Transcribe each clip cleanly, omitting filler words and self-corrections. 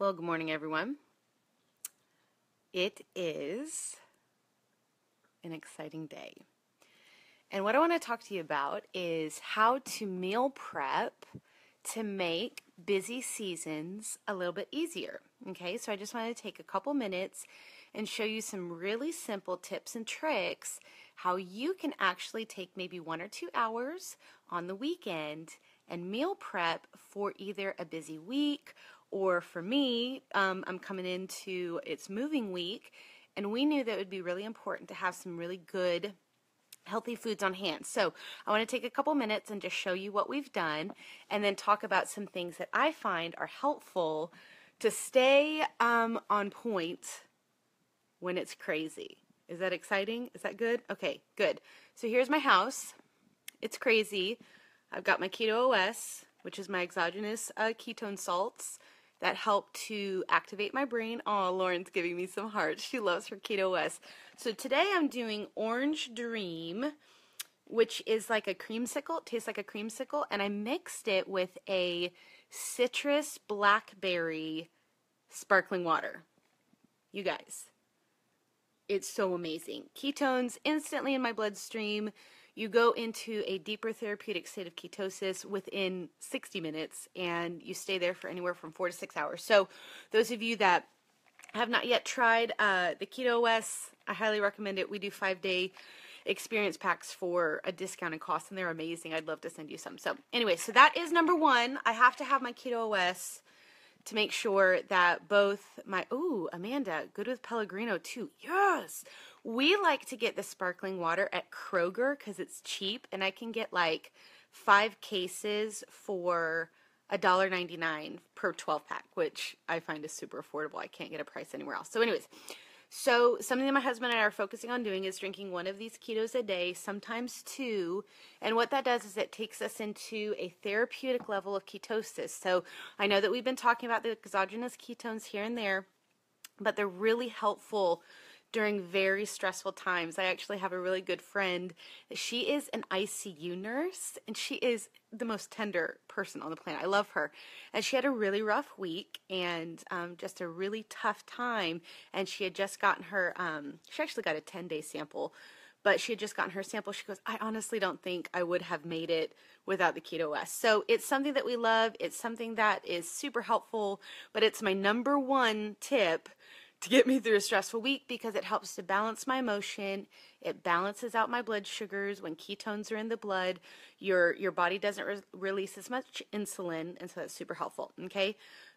Well, good morning, everyone. It is an exciting day. And what I want to talk to you about is how to meal prep to make busy seasons a little bit easier. Okay, so I just want to take a couple minutes and show you some really simple tips and tricks how you can actually take maybe 1 or 2 hours on the weekend and meal prep for either a busy week or for me, I'm coming into it's moving week, and we knew that it would be really important to have some really good healthy foods on hand. So I want to take a couple minutes and just show you what we've done and then talk about some things that I find are helpful to stay on point when it's crazy. Is that exciting? Is that good? Okay, good. So here's my house. It's crazy. I've got my Keto OS, which is my exogenous ketone salts that help to activate my brain. Oh, Lauren's giving me some hearts. She loves her Keto OS. So today I'm doing Orange Dream, which is like a creamsicle. It tastes like a creamsicle. And I mixed it with a citrus blackberry sparkling water. You guys, it's so amazing. Ketones instantly in my bloodstream. You go into a deeper therapeutic state of ketosis within 60 minutes, and you stay there for anywhere from 4 to 6 hours. So those of you that have not yet tried the Keto OS, I highly recommend it. We do 5-day experience packs for a discounted cost, and they're amazing. I'd love to send you some. So anyway, so that is number one. I have to have my Keto OS to make sure that both my, Amanda, good with Pellegrino too. Yes. We like to get the sparkling water at Kroger because it's cheap, and I can get like 5 cases for $1.99 per 12-pack, which I find is super affordable. I can't get a price anywhere else. So anyways, so something that my husband and I are focusing on doing is drinking 1 of these ketos a day, sometimes 2. And what that does is it takes us into a therapeutic level of ketosis. So I know that we've been talking about the exogenous ketones here and there, but they're really helpful during very stressful times. I actually have a really good friend. She is an ICU nurse, and she is the most tender person on the planet. I love her. And she had a really rough week and just a really tough time. And she had just gotten her, she actually got a 10-day sample, but she had just gotten her sample. She goes, I honestly don't think I would have made it without the Keto OS. So it's something that we love. It's something that is super helpful, but it's my number 1 tip to get me through a stressful week because it helps to balance my emotion. It balances out my blood sugars. When ketones are in the blood, your body doesn't release as much insulin, and so that's super helpful, okay?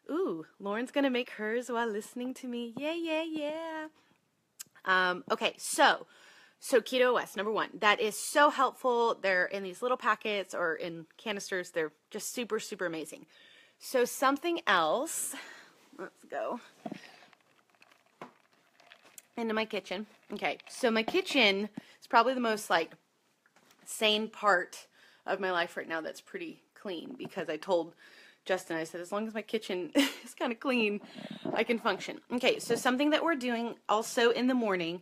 Ooh, Lauren's going to make hers while listening to me. Yeah. Okay, so Keto OS, number 1. That is so helpful. They're in these little packets or in canisters. They're just super, super amazing. So something else, let's go into my kitchen. Okay, so my kitchen is probably the most like sane part of my life right now that's pretty clean, because I told Justin, I said, as long as my kitchen is kind of clean, I can function. Okay, so something that we're doing also in the morning,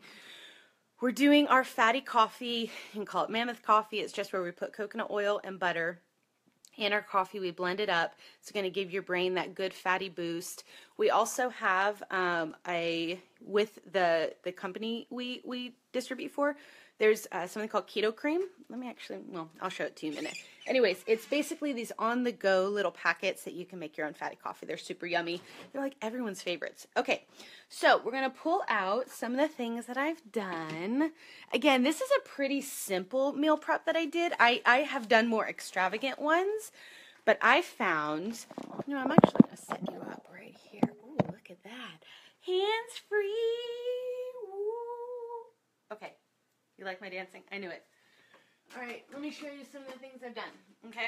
we're doing our fatty coffee. You can call it Mammoth coffee. It's just where we put coconut oil and butter in our coffee. We blend it up. It's going to give your brain that good fatty boost. We also have with the company we distribute for, there's something called Keto Cream. I'll show it to you in a minute. Anyways, it's basically these on-the-go little packets that you can make your own fatty coffee. They're super yummy. They're like everyone's favorites. Okay, so we're going to pull out some of the things that I've done. Again, this is a pretty simple meal prep that I did. I have done more extravagant ones, but I found, I'm actually going to set you up right here. Ooh, look at that. Hands-free. Ooh. Okay. You like my dancing? I knew it. All right, let me show you some of the things I've done, okay?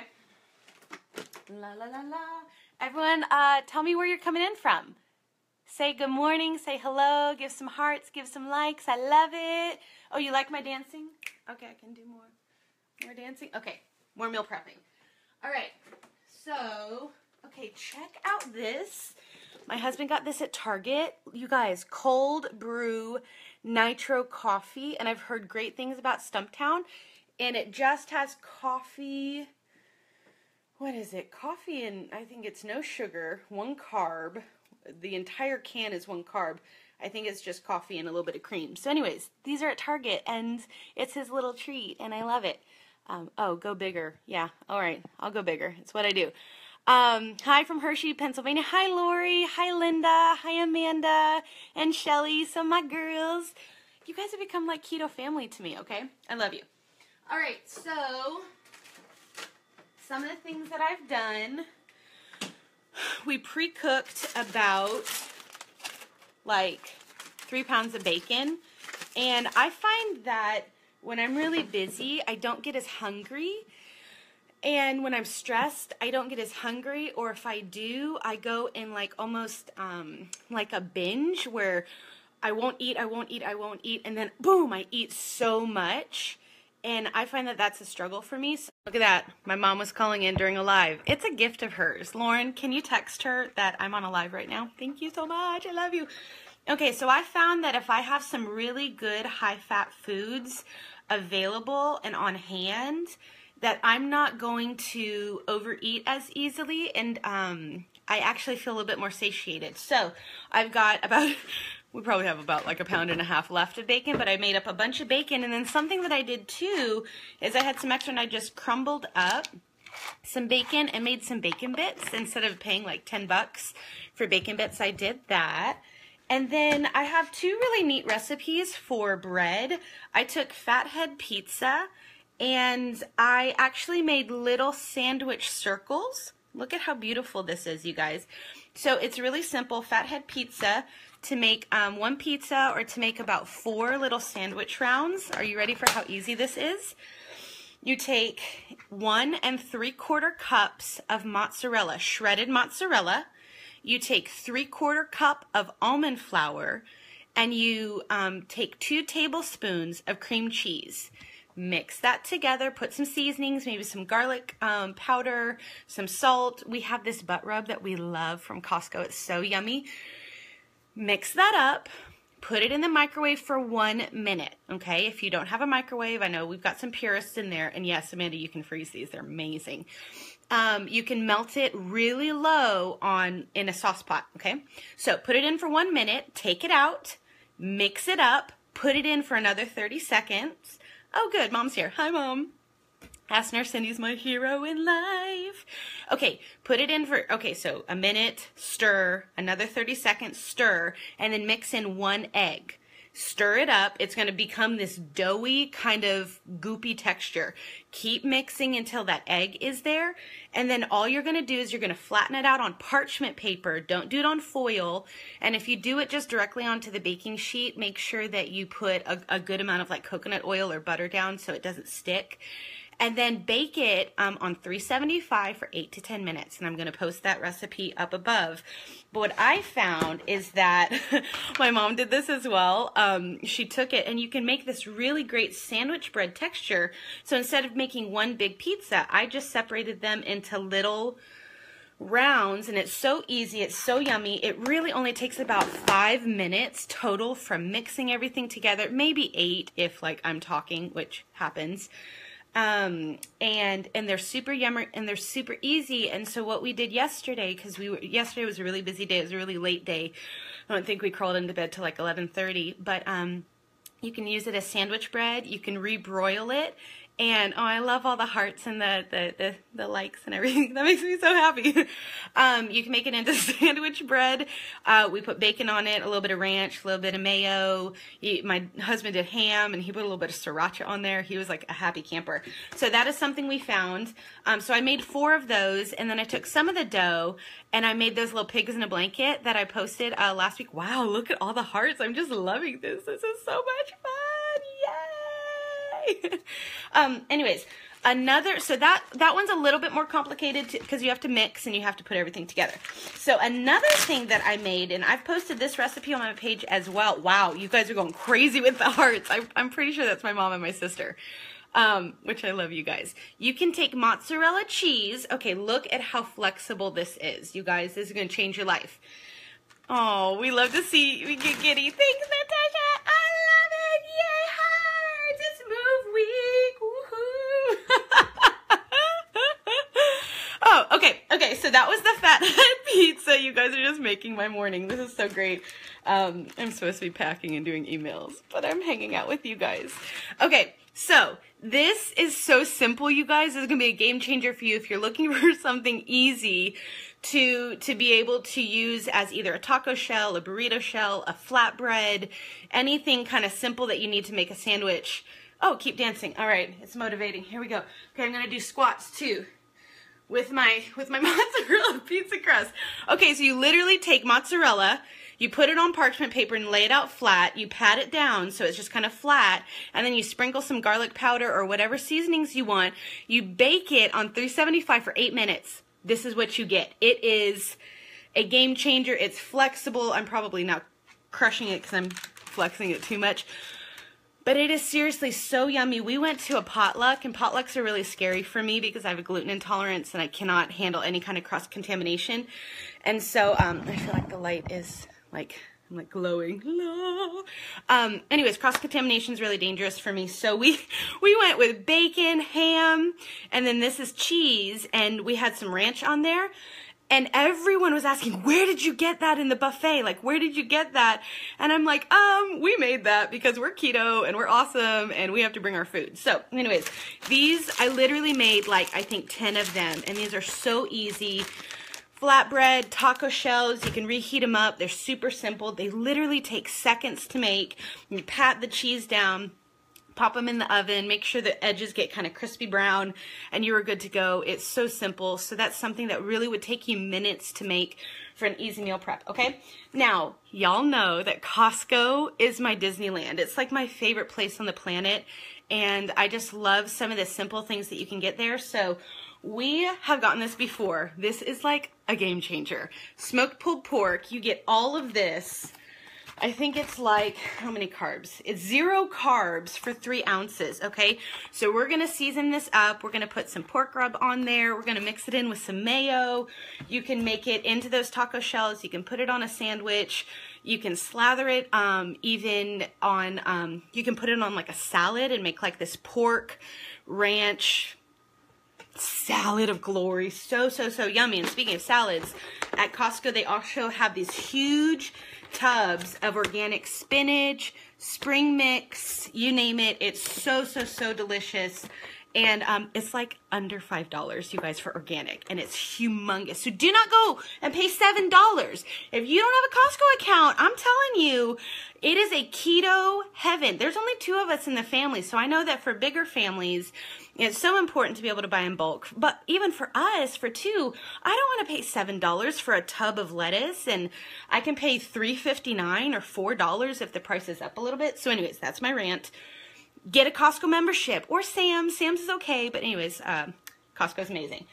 La, la, la, la. Everyone, tell me where you're coming in from. Say good morning, say hello, give some hearts, give some likes. I love it. Oh, you like my dancing? Okay, I can do more. More dancing? Okay, more meal prepping. All right, so, okay, check out this. My husband got this at Target. You guys, cold brew nitro coffee, and I've heard great things about Stumptown, and it just has coffee. What is it? Coffee and I think it's no sugar, 1 carb, the entire can is 1 carb. I think it's just coffee and a little bit of cream. So anyways, these are at Target, and it's his little treat, and I love it. Oh, go bigger. Yeah, all right, I'll go bigger. It's what I do. Hi from Hershey, Pennsylvania. Hi, Lori. Hi, Linda. Hi, Amanda and Shelly. So my girls, you guys have become like keto family to me, okay? I love you. All right, so some of the things that I've done, we pre-cooked about like 3 pounds of bacon, and I find that when I'm really busy, I don't get as hungry, and when I'm stressed, I don't get as hungry, or if I do, I go in like almost like a binge where I won't eat, and then boom, I eat so much. And I find that that's a struggle for me. So look at that. My mom was calling in during a live. It's a gift of hers. Lauren, can you text her that I'm on a live right now? Thank you so much. I love you. Okay, so I found that if I have some really good high-fat foods available and on hand, that I'm not going to overeat as easily, and I actually feel a little bit more satiated. So I've got about... We probably have about like 1.5 pounds left of bacon, but I made up a bunch of bacon. And then something that I did too is I had some extra and I just crumbled up some bacon and made some bacon bits. Instead of paying like $10 for bacon bits, I did that. And then I have 2 really neat recipes for bread. I took Fathead pizza and I actually made little sandwich circles. Look at how beautiful this is, you guys. So it's really simple. Fathead pizza. To make 1 pizza, or to make about 4 little sandwich rounds. Are you ready for how easy this is? You take 1 3/4 cups of mozzarella, shredded mozzarella. You take 3/4 cup of almond flour, and you take 2 tablespoons of cream cheese. Mix that together, put some seasonings, maybe some garlic powder, some salt. We have this butt rub that we love from Costco. It's so yummy. Mix that up, put it in the microwave for 1 minute, okay? If you don't have a microwave, I know we've got some purists in there, and yes, Amanda, you can freeze these. They're amazing. You can melt it really low in a sauce pot, okay? So put it in for 1 minute, take it out, mix it up, put it in for another 30 seconds. Oh, good, Mom's here. Hi, Mom. Ask Nurse Cindy's my hero in life. Okay, put it in for, okay, so a minute, stir, another 30 seconds, stir, and then mix in 1 egg. Stir it up. It's going to become this doughy kind of goopy texture. Keep mixing until that egg is there. And then all you're going to do is you're going to flatten it out on parchment paper. Don't do it on foil. And if you do it just directly onto the baking sheet, make sure that you put a good amount of like coconut oil or butter down so it doesn't stick. And then bake it on 375 for 8 to 10 minutes. And I'm going to post that recipe up above. But what I found is that my mom did this as well. She took it, and you can make this really great sandwich bread texture. So instead of making 1 big pizza, I just separated them into little rounds, and it's so easy, it's so yummy. It really only takes about 5 minutes total from mixing everything together, maybe 8 if like I'm talking, which happens. And they're super yummy and they're super easy. And so what we did yesterday, because yesterday was a really busy day, it was a really late day. I don't think we crawled into bed till like 11:30, but you can use it as sandwich bread. You can rebroil it. And oh, I love all the hearts and the likes and everything. That makes me so happy. You can make it into sandwich bread. We put bacon on it, a little bit of ranch, a little bit of mayo. My husband did ham, and he put a little bit of sriracha on there. He was like a happy camper. So that is something we found. So I made 4 of those, and then I took some of the dough, and I made those little pigs in a blanket that I posted last week. Wow, look at all the hearts. I'm just loving this. This is so much fun. Yay! Anyways, so that one's a little bit more complicated because you have to mix and you have to put everything together. So another thing that I made, and I've posted this recipe on my page as well. Wow, you guys are going crazy with the hearts. I'm pretty sure that's my mom and my sister, which I love, you guys. You can take mozzarella cheese. Okay, look at how flexible this is. You guys, this is going to change your life. Oh, we love to see we get giddy. Thanks, Natasha. I love it. Yay, hearts. It's move week. Woohoo. Oh, okay. So that was the Fathead pizza. You guys are just making my morning. This is so great. I'm supposed to be packing and doing emails, but I'm hanging out with you guys. Okay, so this is so simple, you guys. This is gonna be a game changer for you if you're looking for something easy to be able to use as either a taco shell, a burrito shell, a flatbread, anything kind of simple that you need to make a sandwich. Oh, keep dancing. All right, it's motivating. Here we go. Okay, I'm gonna do squats too with my mozzarella pizza crust. Okay, so you literally take mozzarella, you put it on parchment paper and lay it out flat. You pat it down so it's just kind of flat, and then you sprinkle some garlic powder or whatever seasonings you want. You bake it on 375 for 8 minutes. This is what you get. It is a game changer. It's flexible. I'm probably not crushing it because I'm flexing it too much. But it is seriously so yummy. We went to a potluck, and potlucks are really scary for me because I have a gluten intolerance and I cannot handle any kind of cross-contamination. And so I feel like the light is like, I'm like glowing. Anyways, cross-contamination is really dangerous for me. So we went with bacon, ham, and then this is cheese, and we had some ranch on there. And everyone was asking, where did you get that in the buffet? Like, where did you get that? And I'm like, we made that because we're keto and we're awesome and we have to bring our food. So anyways, these, I literally made like, I think 10 of them. And these are so easy. Flatbread, taco shells, you can reheat them up. They're super simple. They literally take seconds to make. You pat the cheese down, pop them in the oven, make sure the edges get kind of crispy brown, and you are good to go. It's so simple. So that's something that really would take you minutes to make for an easy meal prep, okay? Now, y'all know that Costco is my Disneyland. It's like my favorite place on the planet, and I just love some of the simple things that you can get there. So we have gotten this before. This is like a game changer. Smoked pulled pork, you get all of this. I think it's like, how many carbs? It's 0 carbs for 3 ounces, okay? So we're gonna season this up. We're gonna put some pork rub on there. We're gonna mix it in with some mayo. You can make it into those taco shells. You can put it on a sandwich. You can slather it even on, you can put it on like a salad and make like this pork ranch salad of glory. So yummy. And speaking of salads, at Costco, they also have these huge tubs of organic spinach, spring mix, you name it. It's so delicious. And it's like under $5, you guys, for organic. And it's humongous. So do not go and pay $7. If you don't have a Costco account, I'm telling you, it is a keto heaven. There's only 2 of us in the family. So I know that for bigger families, it's so important to be able to buy in bulk. But even for us, for 2, I don't want to pay $7 for a tub of lettuce. And I can pay $3.59 or $4 if the price is up a little bit. So anyways, that's my rant. Get a Costco membership or Sam's. Sam's is okay, but anyways, Costco's amazing.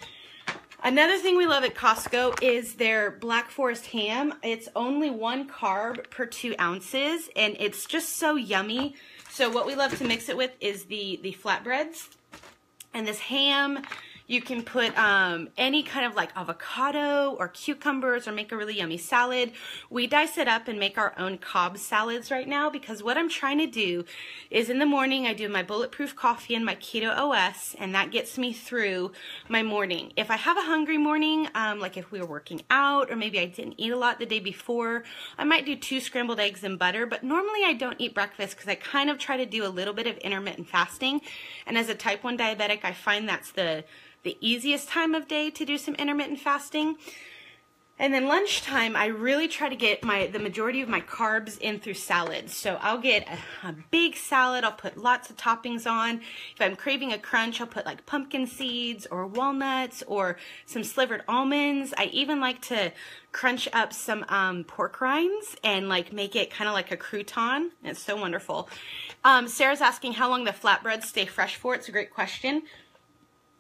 Another thing we love at Costco is their Black Forest ham. It's only 1 carb per 2 ounces, and it's just so yummy. So what we love to mix it with is the flatbreads. And this ham, you can put any kind of like avocado or cucumbers or make a really yummy salad. We dice it up and make our own Cobb salads right now because what I'm trying to do is in the morning I do my bulletproof coffee and my keto OS, and that gets me through my morning. If I have a hungry morning, like if we were working out or maybe I didn't eat a lot the day before, I might do 2 scrambled eggs and butter, but normally I don't eat breakfast because I kind of try to do a little bit of intermittent fasting. And as a type 1 diabetic, I find that's the easiest time of day to do some intermittent fasting. And then lunchtime, I really try to get the majority of my carbs in through salads. So I'll get a big salad. I'll put lots of toppings on. If I'm craving a crunch, I'll put like pumpkin seeds or walnuts or some slivered almonds. I even like to crunch up some pork rinds and like make it kind of like a crouton. It's so wonderful. Sarah's asking how long the flatbreads stay fresh for. It's a great question.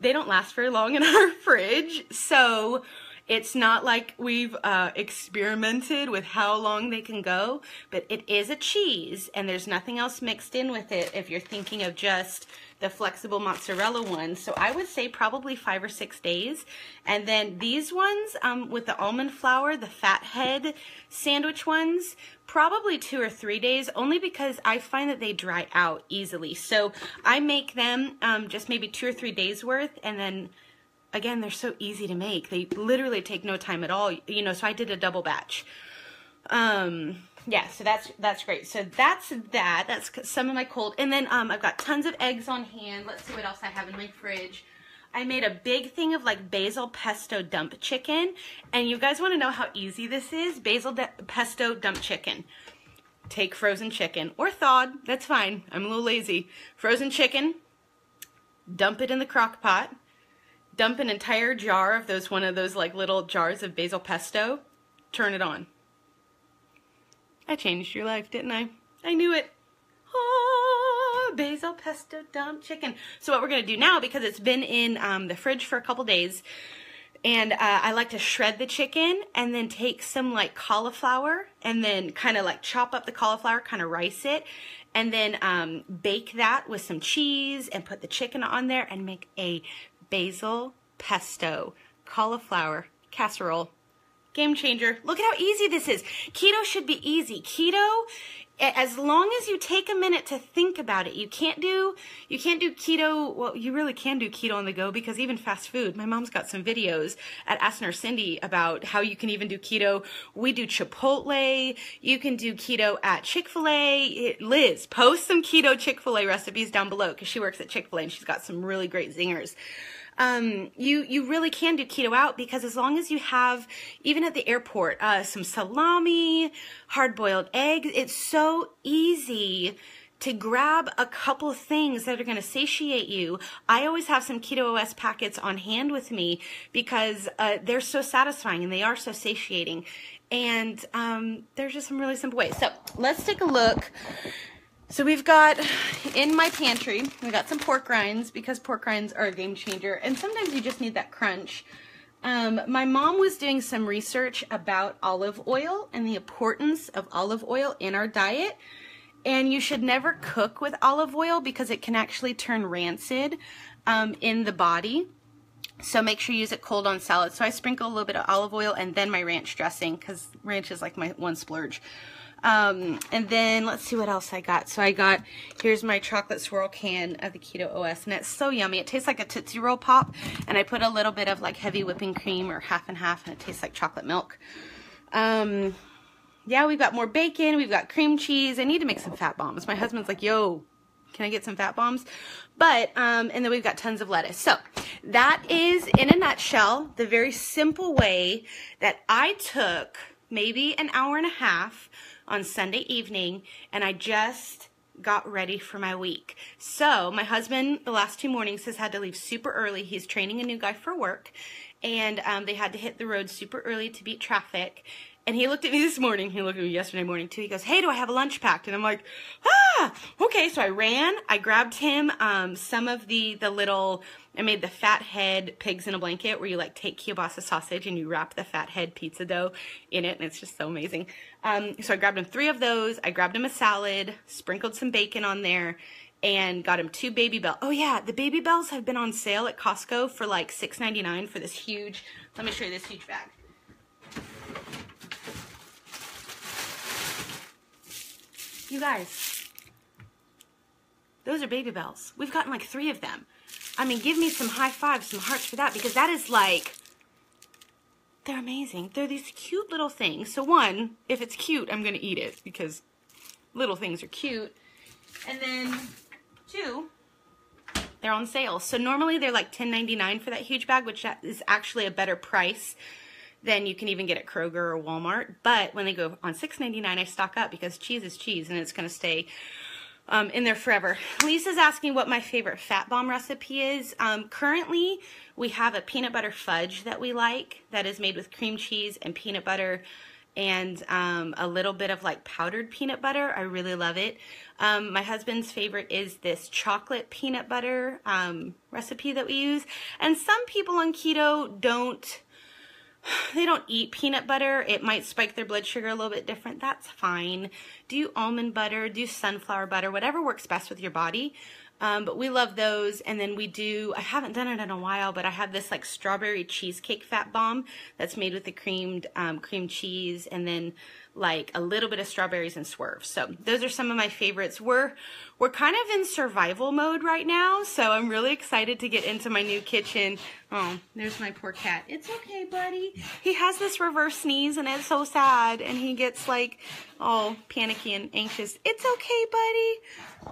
They don't last very long in our fridge, so it's not like we've experimented with how long they can go, but it is a cheese, and there's nothing else mixed in with it if you're thinking of just the flexible mozzarella one. So I would say probably 5 or 6 days. And then these ones with the almond flour, the fathead sandwich ones, probably 2 or 3 days, only because I find that they dry out easily. So I make them just maybe 2 or 3 days worth, and then again, they're so easy to make. They literally take no time at all, you know, so I did a double batch. Yeah, so that's great. So that's some of my cold. And then I've got tons of eggs on hand. Let's see what else I have in my fridge. I made a big thing of like basil pesto dump chicken. And you guys want to know how easy this is? Basil pesto dump chicken. Take frozen chicken or thawed, that's fine. I'm a little lazy. Frozen chicken, dump it in the crock pot. Dump an entire jar of one of those like little jars of basil pesto. Turn it on. I changed your life, didn't I? I knew it. Oh, basil pesto dump chicken. So what we're going to do now, because it's been in the fridge for a couple days, and I like to shred the chicken and then take some like cauliflower and then kind of like chop up the cauliflower, kind of rice it, and then bake that with some cheese and put the chicken on there and make a basil pesto cauliflower casserole. Game changer. Look at how easy this is. Keto should be easy. Keto, as long as you take a minute to think about it, you can't do keto. Well, you really can do keto on the go, because even fast food, my mom's got some videos at Ask Nurse Cindy about how you can even do keto. We do Chipotle. You can do keto at Chick-fil-A. Liz, post some keto Chick-fil-A recipes down below, because she works at Chick-fil-A and she's got some really great zingers. You really can do keto out, because as long as you have, even at the airport, some salami, hard-boiled eggs, it's so easy to grab a couple things that are going to satiate you. I always have some Keto OS packets on hand with me, because they're so satisfying and they are so satiating. And there's just some really simple ways. So let's take a look. So we've got, in my pantry, we got some pork rinds, because pork rinds are a game changer, and sometimes you just need that crunch. My mom was doing some research about olive oil and the importance of olive oil in our diet, and you should never cook with olive oil because it can actually turn rancid in the body. So make sure you use it cold on salad. So I sprinkle a little bit of olive oil and then my ranch dressing, because ranch is like my one splurge. And then let's see what else I got. So here's my chocolate swirl can of the Keto OS, and it's so yummy. It tastes like a Tootsie Roll Pop, and I put a little bit of like heavy whipping cream, or half and half, and it tastes like chocolate milk. Yeah, we've got more bacon, we've got cream cheese. I need to make some fat bombs. My husband's like, yo, can I get some fat bombs? But, and then we've got tons of lettuce. So that is, in a nutshell, the very simple way that I took maybe an hour and a half on Sunday evening, and I just got ready for my week. So my husband, the last 2 mornings, has had to leave super early. He's training a new guy for work, and they had to hit the road super early to beat traffic. And he looked at me this morning. He looked at me yesterday morning too. He goes, hey, do I have a lunch packed? And I'm like, okay. So I ran. I grabbed him some of the little, I made the fat head pigs in a blanket, where you like take kielbasa sausage and you wrap the fat head pizza dough in it. And it's just so amazing. So I grabbed him 3 of those. I grabbed him a salad, sprinkled some bacon on there, and got him 2 Baby Bell. Oh yeah, the Baby Bells have been on sale at Costco for like $6.99 for this huge, let me show you this huge bag. You guys, those are Baby Bells. We've gotten like 3 of them. I mean, give me some high fives, some hearts for that, because that is like, they're amazing. They're these cute little things. So one, if it's cute, I'm going to eat it, because little things are cute. And then 2, they're on sale. So normally they're like $10.99 for that huge bag, which is actually a better price than you can even get at Kroger or Walmart. But when they go on $6.99, I stock up, because cheese is cheese, and it's going to stay in there forever. Lisa's asking what my favorite fat bomb recipe is. Currently, we have a peanut butter fudge that we like, that is made with cream cheese and peanut butter and a little bit of like powdered peanut butter. I really love it. My husband's favorite is this chocolate peanut butter recipe that we use. And some people on keto don't eat peanut butter. It might spike their blood sugar a little bit different. That's fine. Do almond butter, do sunflower butter, whatever works best with your body. But we love those. And then we do, I haven't done it in a while, but I have this like strawberry cheesecake fat bomb that's made with the cream cheese, and then like a little bit of strawberries and swerves. So those are some of my favorites. We're kind of in survival mode right now, so I'm really excited to get into my new kitchen. Oh, there's my poor cat. It's okay, buddy. He has this reverse sneeze and it's so sad, and he gets like all panicky and anxious. It's okay, buddy.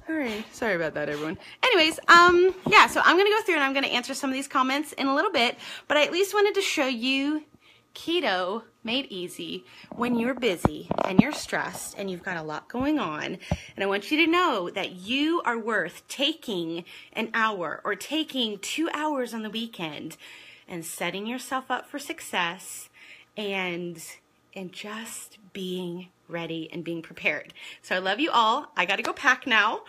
All right, sorry about that, everyone. Anyways, yeah, so I'm gonna go through and I'm gonna answer some of these comments in a little bit, but I at least wanted to show you keto made easy when you're busy and you're stressed and you've got a lot going on. And I want you to know that you are worth taking an hour or taking 2 hours on the weekend and setting yourself up for success and just being ready and being prepared. So I love you all. I got to go pack now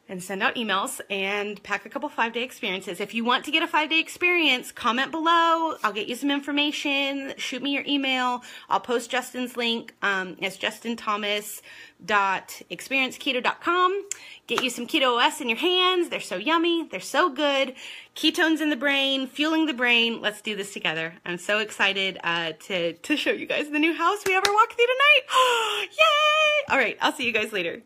and send out emails and pack a couple 5-day experiences. If you want to get a 5-day experience, comment below. I'll get you some information. Shoot me your email. I'll post Justin's link. It's justinthomas.experienceketo.com. Get you some Keto OS in your hands. They're so yummy. They're so good. Ketones in the brain, fueling the brain. Let's do this together. I'm so excited to show you guys the new house we ever walked through tonight. Yay! All right, I'll see you guys later.